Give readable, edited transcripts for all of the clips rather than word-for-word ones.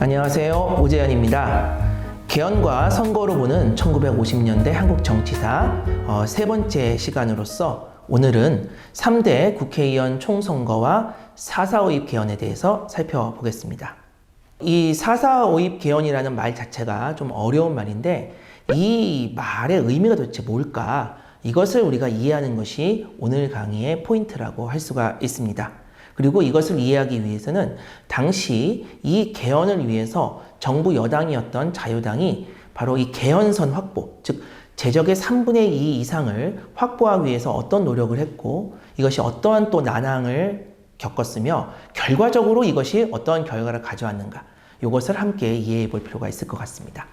안녕하세요. 오재현입니다. 개헌과 선거로 보는 1950년대 한국 정치사 세 번째 시간으로서 오늘은 3대 국회의원 총선거와 4.4.5입 개헌에 대해서 살펴보겠습니다. 이 4.4.5입 개헌이라는 말 자체가 좀 어려운 말인데 이 말의 의미가 도대체 뭘까? 이것을 우리가 이해하는 것이 오늘 강의의 포인트라고 할 수가 있습니다. 그리고 이것을 이해하기 위해서는 당시 이 개헌을 위해서 정부 여당이었던 자유당이 바로 이 개헌선 확보, 즉 재적의 3분의 2 이상을 확보하기 위해서 어떤 노력을 했고 이것이 어떠한 또 난항을 겪었으며 결과적으로 이것이 어떠한 결과를 가져왔는가, 이것을 함께 이해해 볼 필요가 있을 것 같습니다.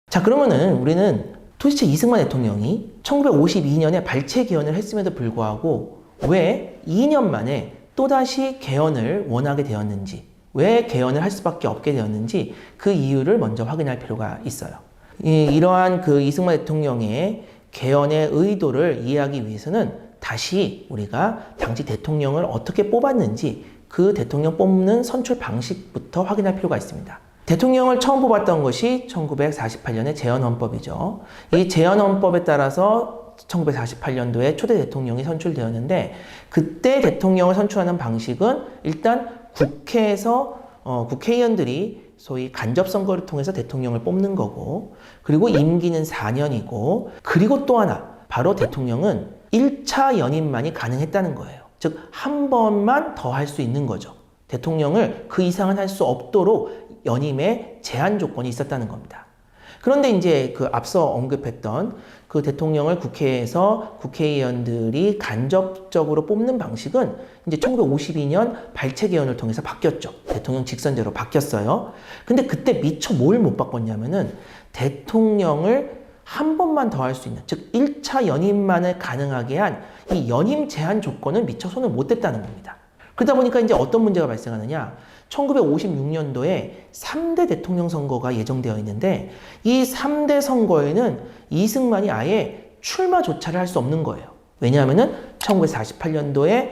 자, 그러면은 우리는 도대체 이승만 대통령이 1952년에 발췌 개헌을 했음에도 불구하고 왜 2년 만에 또다시 개헌을 원하게 되었는지, 왜 개헌을 할 수밖에 없게 되었는지 그 이유를 먼저 확인할 필요가 있어요. 이러한 그 이승만 대통령의 개헌의 의도를 이해하기 위해서는 다시 우리가 당시 대통령을 어떻게 뽑았는지 그 대통령 뽑는 선출 방식부터 확인할 필요가 있습니다. 대통령을 처음 뽑았던 것이 1948년의 제헌헌법이죠. 이 제헌헌법에 따라서 1948년도에 초대 대통령이 선출되었는데 그때 대통령을 선출하는 방식은 일단 국회에서 국회의원들이 소위 간접선거를 통해서 대통령을 뽑는 거고, 그리고 임기는 4년이고, 그리고 또 하나 바로 대통령은 1차 연임만이 가능했다는 거예요. 즉 한 번만 더 할 수 있는 거죠. 대통령을 그 이상은 할 수 없도록 연임의 제한 조건이 있었다는 겁니다. 그런데 이제 그 앞서 언급했던 그 대통령을 국회에서 국회의원들이 간접적으로 뽑는 방식은 이제 1952년 발췌 개헌을 통해서 바뀌었죠. 대통령 직선제로 바뀌었어요. 근데 그때 미처 뭘 못 바꿨냐면은 대통령을 한 번만 더 할 수 있는, 즉 1차 연임만을 가능하게 한 이 연임 제한 조건을 미처 손을 못 댔다는 겁니다. 그러다 보니까 이제 어떤 문제가 발생하느냐, 1956년도에 3대 대통령 선거가 예정되어 있는데 이 3대 선거에는 이승만이 아예 출마조차를 할 수 없는 거예요. 왜냐하면은 1948년도에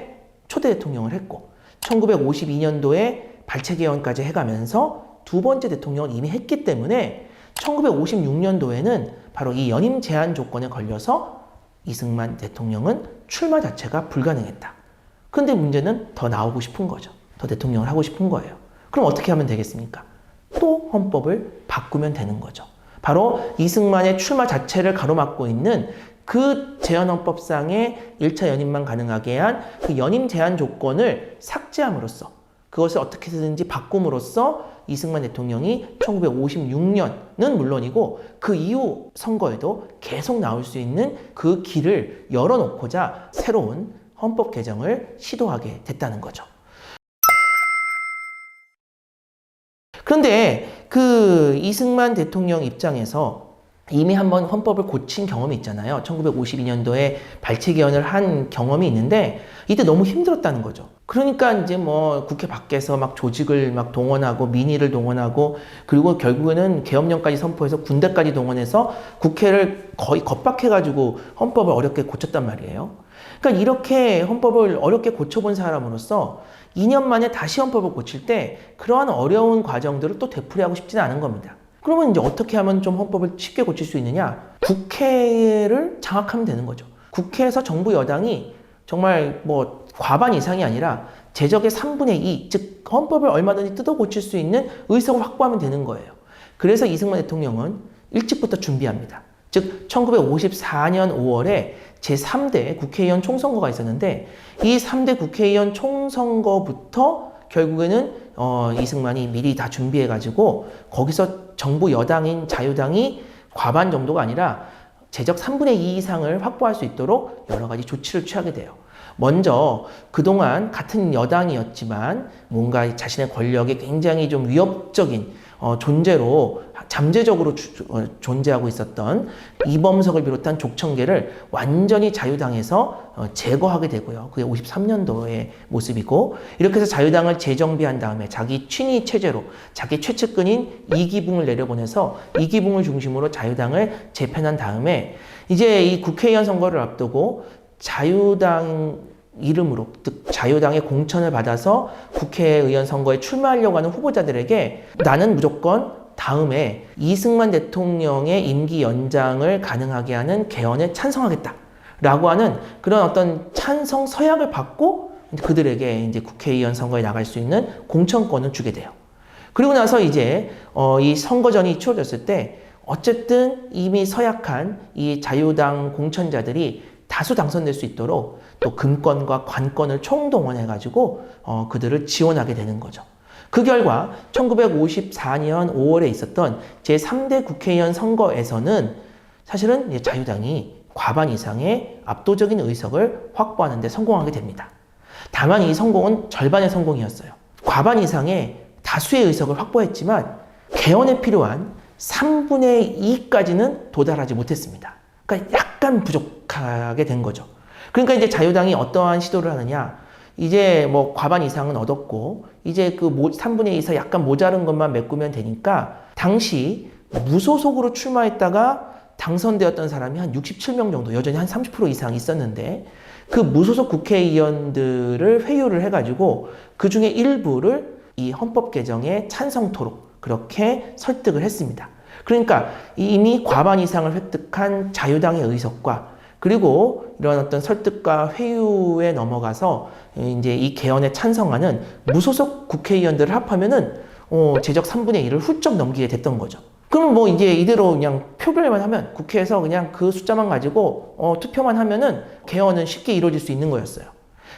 초대 대통령을 했고 1952년도에 발췌 개헌까지 해가면서 두 번째 대통령을 이미 했기 때문에 1956년도에는 바로 이 연임 제한 조건에 걸려서 이승만 대통령은 출마 자체가 불가능했다. 근데 문제는 더 나오고 싶은 거죠. 더 대통령을 하고 싶은 거예요. 그럼 어떻게 하면 되겠습니까? 또 헌법을 바꾸면 되는 거죠. 바로 이승만의 출마 자체를 가로막고 있는 그 제헌헌법상의 1차 연임만 가능하게 한 그 연임 제한 조건을 삭제함으로써, 그것을 어떻게든지 바꿈으로써 이승만 대통령이 1956년은 물론이고 그 이후 선거에도 계속 나올 수 있는 그 길을 열어놓고자 새로운 헌법 개정을 시도하게 됐다는 거죠. 그런데 그 이승만 대통령 입장에서 이미 한번 헌법을 고친 경험이 있잖아요. 1952년도에 발췌 개헌을 한 경험이 있는데 이때 너무 힘들었다는 거죠. 그러니까 이제 뭐 국회 밖에서 막 조직을 막 동원하고 민의를 동원하고, 그리고 결국에는 계엄령까지 선포해서 군대까지 동원해서 국회를 거의 겁박해가지고 헌법을 어렵게 고쳤단 말이에요. 그러니까 이렇게 헌법을 어렵게 고쳐본 사람으로서 2년 만에 다시 헌법을 고칠 때 그러한 어려운 과정들을 또 되풀이하고 싶지는 않은 겁니다. 그러면 이제 어떻게 하면 좀 헌법을 쉽게 고칠 수 있느냐? 국회를 장악하면 되는 거죠. 국회에서 정부 여당이 정말 뭐 과반 이상이 아니라 재적의 3분의 2, 즉 헌법을 얼마든지 뜯어 고칠 수 있는 의석을 확보하면 되는 거예요. 그래서 이승만 대통령은 일찍부터 준비합니다. 즉 1954년 5월에 제3대 국회의원 총선거가 있었는데 이 3대 국회의원 총선거부터 결국에는 이승만이 미리 다 준비해가지고 거기서 정부 여당인 자유당이 과반 정도가 아니라 재적 3분의 2 이상을 확보할 수 있도록 여러 가지 조치를 취하게 돼요. 먼저 그동안 같은 여당이었지만 뭔가 자신의 권력에 굉장히 좀 위협적인 존재로 잠재적으로 존재하고 있었던 이범석을 비롯한 족청계를 완전히 자유당에서 제거하게 되고요. 그게 53년도의 모습이고, 이렇게 해서 자유당을 재정비한 다음에 자기 친위 체제로 자기 최측근인 이기붕을 내려보내서 이기붕을 중심으로 자유당을 재편한 다음에 이제 이 국회의원 선거를 앞두고 자유당 이름으로, 즉 자유당의 공천을 받아서 국회의원 선거에 출마하려고 하는 후보자들에게 나는 무조건 다음에 이승만 대통령의 임기 연장을 가능하게 하는 개헌에 찬성하겠다 라고 하는 그런 어떤 찬성 서약을 받고 그들에게 이제 국회의원 선거에 나갈 수 있는 공천권을 주게 돼요. 그리고 나서 이제 이 선거전이 치러졌을 때 어쨌든 이미 서약한 이 자유당 공천자들이 다수 당선될 수 있도록 또 금권과 관권을 총동원해가지고 그들을 지원하게 되는 거죠. 그 결과 1954년 5월에 있었던 제3대 국회의원 선거에서는 사실은 이제 자유당이 과반 이상의 압도적인 의석을 확보하는 데 성공하게 됩니다. 다만 이 성공은 절반의 성공이었어요. 과반 이상의 다수의 의석을 확보했지만 개헌에 필요한 3분의 2까지는 도달하지 못했습니다. 그러니까 약간 부족하게 된 거죠. 그러니까 이제 자유당이 어떠한 시도를 하느냐. 이제 뭐 과반 이상은 얻었고, 이제 그 3분의 2에서 약간 모자른 것만 메꾸면 되니까, 당시 무소속으로 출마했다가 당선되었던 사람이 한 67명 정도, 여전히 한 30% 이상 있었는데, 그 무소속 국회의원들을 회유를 해가지고, 그 중에 일부를 이 헌법 개정에 찬성토록 그렇게 설득을 했습니다. 그러니까 이미 과반 이상을 획득한 자유당의 의석과 그리고 이런 어떤 설득과 회유에 넘어가서 이제 이 개헌에 찬성하는 무소속 국회의원들을 합하면은 제적 3분의 1을 훌쩍 넘기게 됐던 거죠. 그럼 뭐 이제 이대로 그냥 표결만 하면 국회에서 그냥 그 숫자만 가지고 투표만 하면은 개헌은 쉽게 이루어질 수 있는 거였어요.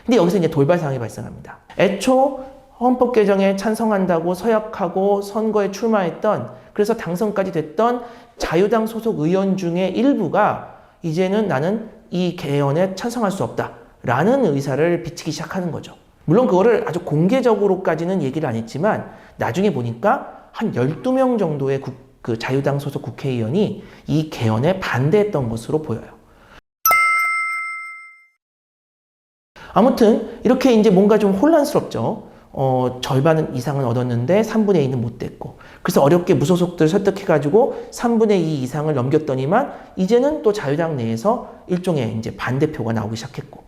근데 여기서 이제 돌발 상황이 발생합니다. 애초 헌법 개정에 찬성한다고 서약하고 선거에 출마했던, 그래서 당선까지 됐던 자유당 소속 의원 중에 일부가 이제는 나는 이 개헌에 찬성할 수 없다라는 의사를 비치기 시작하는 거죠. 물론 그거를 아주 공개적으로까지는 얘기를 안 했지만 나중에 보니까 한 12명 정도의 그 자유당 소속 국회의원이 이 개헌에 반대했던 것으로 보여요. 아무튼 이렇게 이제 뭔가 좀 혼란스럽죠. 절반 이상은 얻었는데 3분의 2는 못 됐고, 그래서 어렵게 무소속들 설득해가지고 3분의 2 이상을 넘겼더니만 이제는 또 자유당 내에서 일종의 이제 반대표가 나오기 시작했고,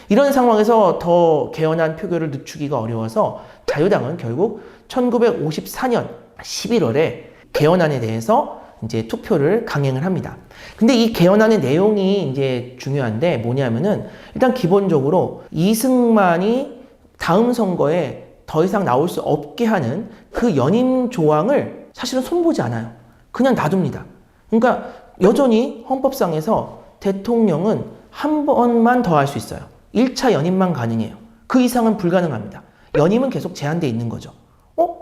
이런 상황에서 더 개헌안 표결을 늦추기가 어려워서 자유당은 결국 1954년 11월에 개헌안에 대해서 이제 투표를 강행을 합니다. 근데 이 개헌안의 내용이 이제 중요한데 뭐냐면은 일단 기본적으로 이승만이 다음 선거에 더 이상 나올 수 없게 하는 그 연임 조항을 사실은 손보지 않아요. 그냥 놔둡니다. 그러니까 여전히 헌법상에서 대통령은 한 번만 더 할 수 있어요. 1차 연임만 가능해요. 그 이상은 불가능합니다. 연임은 계속 제한되어 있는 거죠.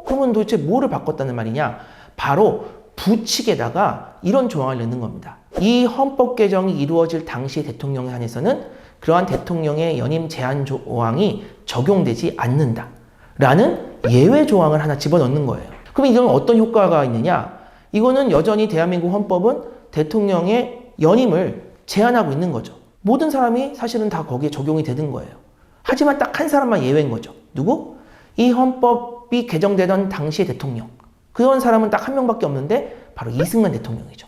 그러면 도대체 뭐를 바꿨다는 말이냐? 바로 부칙에다가 이런 조항을 넣는 겁니다. 이 헌법 개정이 이루어질 당시 대통령에 한해서는 그러한 대통령의 연임 제한 조항이 적용되지 않는다 라는 예외 조항을 하나 집어넣는 거예요. 그럼 이건 어떤 효과가 있느냐? 이거는 여전히 대한민국 헌법은 대통령의 연임을 제한하고 있는 거죠. 모든 사람이 사실은 다 거기에 적용이 되는 거예요. 하지만 딱 한 사람만 예외인 거죠. 누구? 이 헌법이 개정되던 당시의 대통령. 그런 사람은 딱 한 명밖에 없는데 바로 이승만 대통령이죠.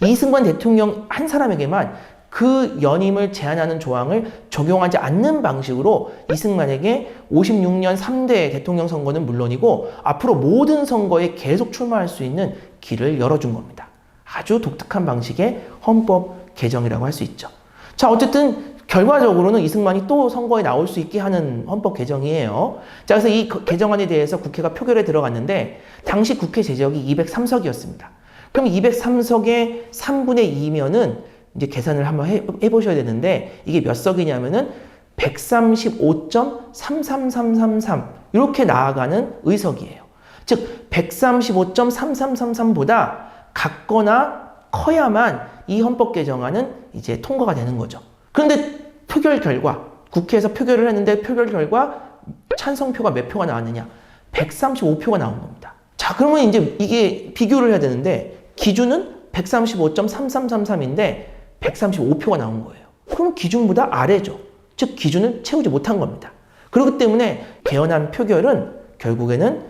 이승만 대통령 한 사람에게만 그 연임을 제한하는 조항을 적용하지 않는 방식으로 이승만에게 56년 3대 대통령 선거는 물론이고 앞으로 모든 선거에 계속 출마할 수 있는 길을 열어준 겁니다. 아주 독특한 방식의 헌법 개정이라고 할 수 있죠. 자, 어쨌든 결과적으로는 이승만이 또 선거에 나올 수 있게 하는 헌법 개정이에요. 자, 그래서 이 개정안에 대해서 국회가 표결에 들어갔는데 당시 국회 제적이 203석이었습니다. 그럼 203석의 3분의 2면은 이제 계산을 한번 해보셔야 되는데 이게 몇 석이냐면은 135.33333 이렇게 나아가는 의석이에요. 즉 135.3333보다 같거나 커야만 이 헌법 개정안은 이제 통과가 되는 거죠. 그런데 표결 결과 국회에서 표결을 했는데 표결 결과 찬성표가 몇 표가 나왔느냐? 135표가 나온 겁니다. 자, 그러면 이제 이게 비교를 해야 되는데 기준은 135.3333인데 135표가 나온 거예요. 그럼 기준보다 아래죠. 즉 기준을 채우지 못한 겁니다. 그렇기 때문에 개헌안 표결은 결국에는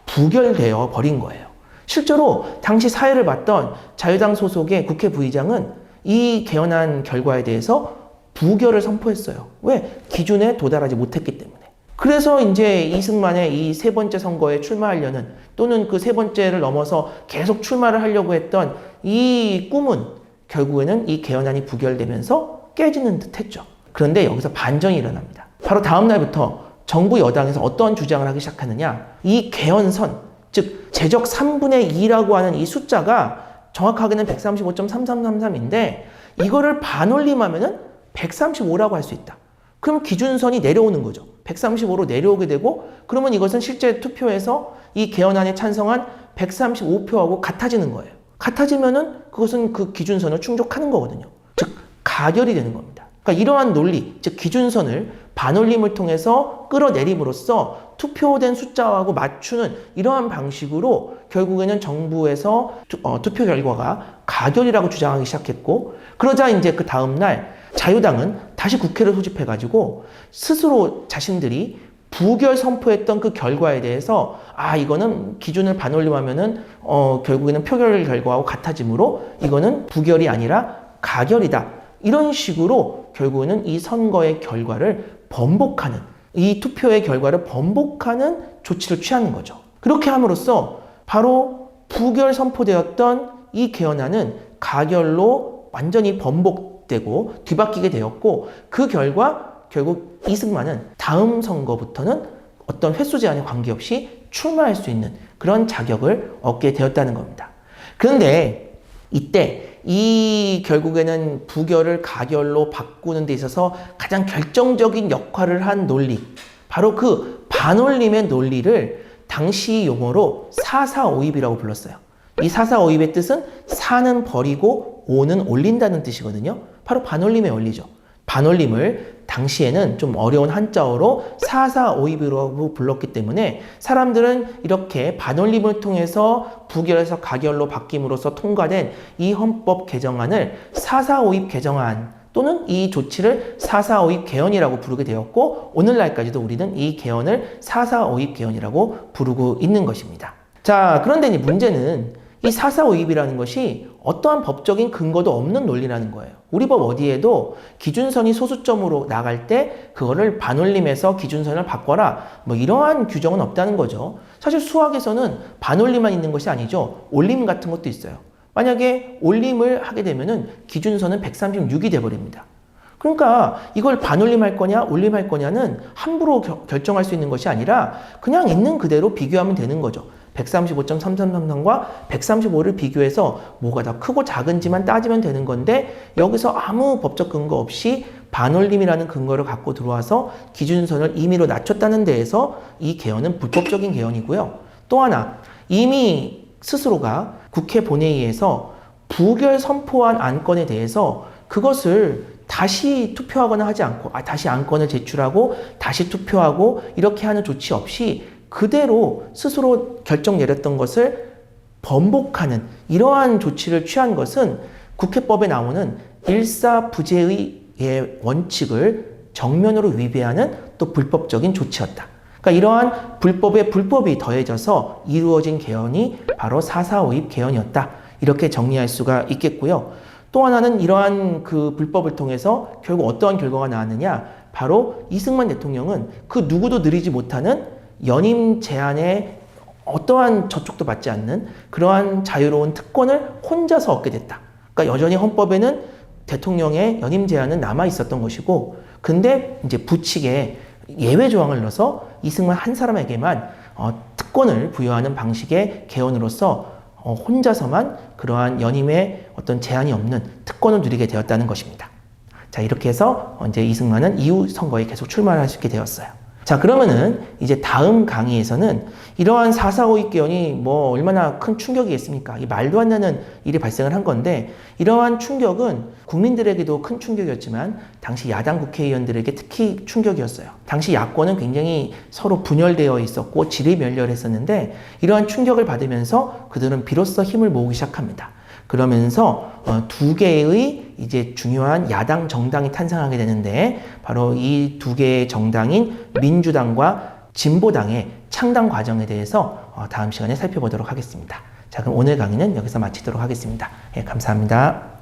부결되어 버린 거예요. 실제로 당시 사회를 봤던 자유당 소속의 국회 부의장은 이 개헌안 결과에 대해서 부결을 선포했어요. 왜? 기준에 도달하지 못했기 때문에. 그래서 이제 이승만의 이 세 번째 선거에 출마하려는, 또는 그 세 번째를 넘어서 계속 출마를 하려고 했던 이 꿈은 결국에는 이 개헌안이 부결되면서 깨지는 듯 했죠. 그런데 여기서 반전이 일어납니다. 바로 다음 날부터 정부 여당에서 어떤 주장을 하기 시작하느냐, 이 개헌선, 즉 제적 3분의 2라고 하는 이 숫자가 정확하게는 135.3333인데 이거를 반올림하면은 135라고 할 수 있다. 그럼 기준선이 내려오는 거죠. 135로 내려오게 되고, 그러면 이것은 실제 투표에서 이 개헌안에 찬성한 135표하고 같아지는 거예요. 같아지면은 그것은 그 기준선을 충족하는 거거든요. 즉 가결이 되는 겁니다. 그러니까 이러한 논리, 즉 기준선을 반올림을 통해서 끌어내림으로써 투표된 숫자하고 맞추는 이러한 방식으로 결국에는 정부에서 투표 결과가 가결이라고 주장하기 시작했고, 그러자 이제 그 다음날 자유당은 다시 국회를 소집해가지고 스스로 자신들이 부결 선포했던 그 결과에 대해서 이거는 기준을 반올림하면은 결국에는 표결 결과하고 같아지므로 이거는 부결이 아니라 가결이다. 이런 식으로 결국에는 이 선거의 결과를 번복하는, 이 투표의 결과를 번복하는 조치를 취하는 거죠. 그렇게 함으로써 바로 부결 선포되었던 이 개헌안은 가결로 완전히 번복되고 뒤바뀌게 되었고, 그 결과 결국 이승만은 다음 선거부터는 어떤 횟수 제한에 관계없이 출마할 수 있는 그런 자격을 얻게 되었다는 겁니다. 그런데 이때 이 결국에는 부결을 가결로 바꾸는 데 있어서 가장 결정적인 역할을 한 논리, 바로 그 반올림의 논리를 당시 용어로 4.4.5입이라고 불렀어요. 이 4.4.5입의 뜻은 4는 버리고 5는 올린다는 뜻이거든요. 바로 반올림의 원리죠. 반올림을 당시에는 좀 어려운 한자어로 4.4.5입이라고 불렀기 때문에 사람들은 이렇게 반올림을 통해서 부결에서 가결로 바뀜으로써 통과된 이 헌법 개정안을 4.4.5입 개정안 또는 이 조치를 4.4.5입 개헌이라고 부르게 되었고, 오늘날까지도 우리는 이 개헌을 4.4.5입 개헌이라고 부르고 있는 것입니다. 자, 그런데 이 문제는 이 4.4.5입이라는 것이 어떠한 법적인 근거도 없는 논리라는 거예요. 우리 법 어디에도 기준선이 소수점으로 나갈 때 그거를 반올림해서 기준선을 바꿔라, 뭐 이러한 규정은 없다는 거죠. 사실 수학에서는 반올림만 있는 것이 아니죠. 올림 같은 것도 있어요. 만약에 올림을 하게 되면은 기준선은 136이 돼버립니다. 그러니까 이걸 반올림할 거냐 올림할 거냐는 함부로 결정할 수 있는 것이 아니라 그냥 있는 그대로 비교하면 되는 거죠. 135.3333과 135를 비교해서 뭐가 더 크고 작은지만 따지면 되는 건데, 여기서 아무 법적 근거 없이 반올림이라는 근거를 갖고 들어와서 기준선을 임의로 낮췄다는 데에서 이 개헌은 불법적인 개헌이고요. 또 하나, 이미 스스로가 국회 본회의에서 부결 선포한 안건에 대해서 그것을 다시 투표하거나 하지 않고 다시 안건을 제출하고 다시 투표하고 이렇게 하는 조치 없이 그대로 스스로 결정 내렸던 것을 번복하는 이러한 조치를 취한 것은 국회법에 나오는 일사부재의 원칙을 정면으로 위배하는 또 불법적인 조치였다. 그러니까 이러한 불법에 불법이 더해져서 이루어진 개헌이 바로 4.4.5입 개헌이었다. 이렇게 정리할 수가 있겠고요. 또 하나는 이러한 그 불법을 통해서 결국 어떠한 결과가 나왔느냐, 바로 이승만 대통령은 그 누구도 누리지 못하는 연임 제한에 어떠한 저촉도 받지 않는 그러한 자유로운 특권을 혼자서 얻게 됐다. 그러니까 여전히 헌법에는 대통령의 연임 제한은 남아 있었던 것이고, 근데 이제 부칙에 예외 조항을 넣어서 이승만 한 사람에게만 특권을 부여하는 방식의 개헌으로서 혼자서만 그러한 연임에 어떤 제한이 없는 특권을 누리게 되었다는 것입니다. 자, 이렇게 해서 이제 이승만은 이후 선거에 계속 출마를 할 수 있게 되었어요. 자, 그러면은 이제 다음 강의에서는 이러한 4.4.5입 개헌이 뭐 얼마나 큰 충격이겠습니까? 이 말도 안 되는 일이 발생을 한 건데, 이러한 충격은 국민들에게도 큰 충격이었지만 당시 야당 국회의원들에게 특히 충격이었어요. 당시 야권은 굉장히 서로 분열되어 있었고 지리멸렬했었는데, 이러한 충격을 받으면서 그들은 비로소 힘을 모으기 시작합니다. 그러면서 두 개의 이제 중요한 야당 정당이 탄생하게 되는데, 바로 이 두 개의 정당인 민주당과 진보당의 창당 과정에 대해서 다음 시간에 살펴보도록 하겠습니다. 자, 그럼 오늘 강의는 여기서 마치도록 하겠습니다. 예, 감사합니다.